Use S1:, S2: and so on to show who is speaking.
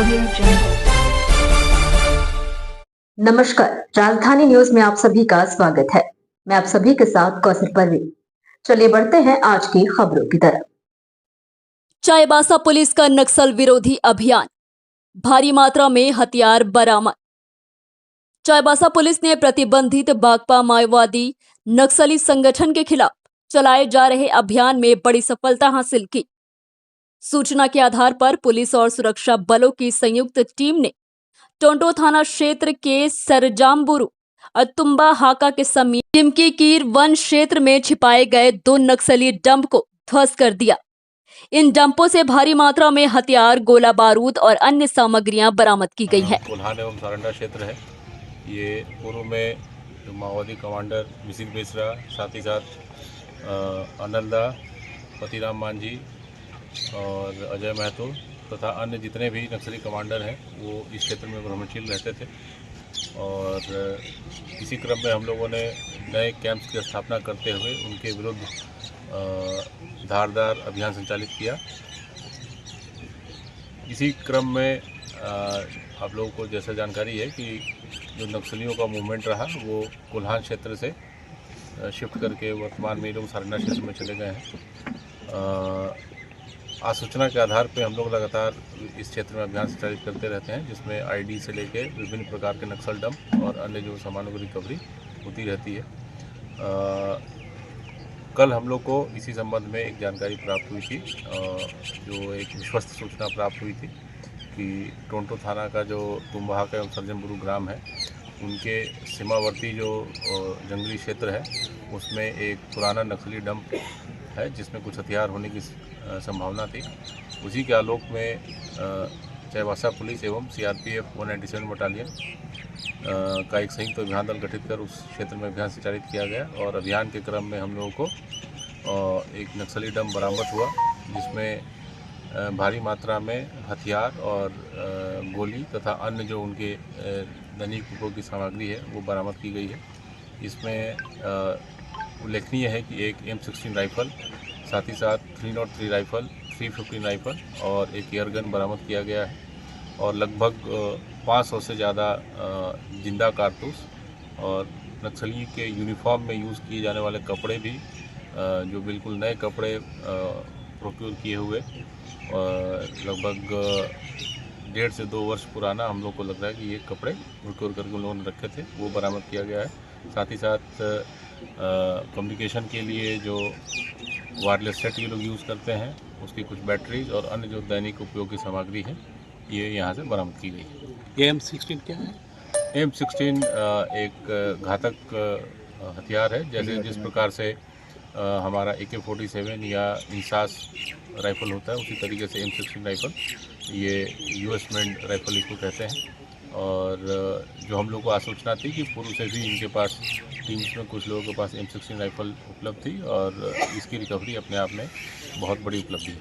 S1: Audio Jungle। नमस्कार, राजधानी news में आप सभी का स्वागत है। मैं आप सभी के साथ कौसर परवीन। चलिए बढ़ते हैं आज की खबरों की तरफ।
S2: चाईबासा पुलिस का नक्सल विरोधी अभियान, भारी मात्रा में हथियार बरामद। चाईबासा पुलिस ने प्रतिबंधित भाकपा माओवादी नक्सली संगठन के खिलाफ चलाए जा रहे अभियान में बड़ी सफलता हासिल की। सूचना के आधार पर पुलिस और सुरक्षा बलों की संयुक्त टीम ने टोंटो थाना क्षेत्र के सरजामबुरु और तुम्बा हाका के समीप टिमकी कीर वन क्षेत्र में छिपाए गए 2 नक्सली डंप को ध्वस्त कर दिया। इन डंपों से भारी मात्रा में हथियार, गोला बारूद और अन्य सामग्रियां बरामद की गई है।
S3: कोल्हान एवं सारंडा क्षेत्र है। ये पूर्व में जो माओवादी कमांडर मिसिर बेसरा, साथ ही साथ अनलदा, पतिराम मांझी और अजय महतो तथा अन्य जितने भी नक्सली कमांडर हैं वो इस क्षेत्र में भ्रमणशील रहते थे। और इसी क्रम में हम लोगों ने नए कैंप्स की स्थापना करते हुए उनके विरुद्ध धारदार अभियान संचालित किया। इसी क्रम में आप लोगों को जैसा जानकारी है कि जो नक्सलियों का मूवमेंट रहा वो कोल्हान क्षेत्र से शिफ्ट करके वर्तमान में लोग सारंडा क्षेत्र में चले गए हैं। आज सूचना के आधार पे हम लोग लगातार इस क्षेत्र में अभियान संचालित करते रहते हैं, जिसमें आईडी से लेके विभिन्न प्रकार के नक्सल डंप और अन्य जो सामानों की रिकवरी होती रहती है। कल हम लोग को इसी संबंध में एक जानकारी प्राप्त हुई थी, जो एक विश्वस्त सूचना प्राप्त हुई थी कि टोंटो थाना का जो तुम्बाहाका एवं सरजामबुरु ग्राम है, उनके सीमावर्ती जो जंगली क्षेत्र है उसमें एक पुराना नक्सली डंप है जिसमें कुछ हथियार होने की संभावना थी। उसी के आलोक में चाईबासा पुलिस एवं सीआरपीएफ 197 बटालियन का एक संयुक्त अभियान दल गठित कर उस क्षेत्र में अभियान संचालित किया गया। और अभियान के क्रम में हम लोगों को एक नक्सली डंप बरामद हुआ, जिसमें भारी मात्रा में हथियार और गोली तथा अन्य जो उनके दैनिक उपयोग की सामग्री है वो बरामद की गई है। इसमें उल्लेखनीय है कि एक M16 राइफल, साथ ही साथ 303 राइफल, 315 राइफल और एक एयरगन बरामद किया गया है। और लगभग 500 से ज़्यादा जिंदा कारतूस और नक्सली के यूनिफॉर्म में यूज़ किए जाने वाले कपड़े भी, जो बिल्कुल नए कपड़े प्रोक्योर किए हुए लगभग 1.5 से 2 वर्ष पुराना हम लोग को लग रहा है कि ये कपड़े प्रोक्योर करके उन लोगों ने रखे थे, वो बरामद किया गया है। साथ ही साथ कम्युनिकेशन के लिए जो वायरलेस सेट ये लोग यूज़ करते हैं उसकी कुछ बैटरीज और अन्य जो दैनिक उपयोग की सामग्री है ये यहाँ से बरामद की गई है।
S4: ये M16 क्या है?
S3: M16 एक घातक हथियार है, जैसे जिस प्रकार से हमारा AK-47 या इंसास राइफल होता है, उसी तरीके से M16 राइफल ये US मेड राइफल इसको कहते हैं। और जो हम लोग को आसूचना थी कि पूर्व से भी इनके पास टीम्स में कुछ लोगों के पास M16 राइफल उपलब्ध थी और इसकी रिकवरी अपने आप में बहुत बड़ी उपलब्धि है।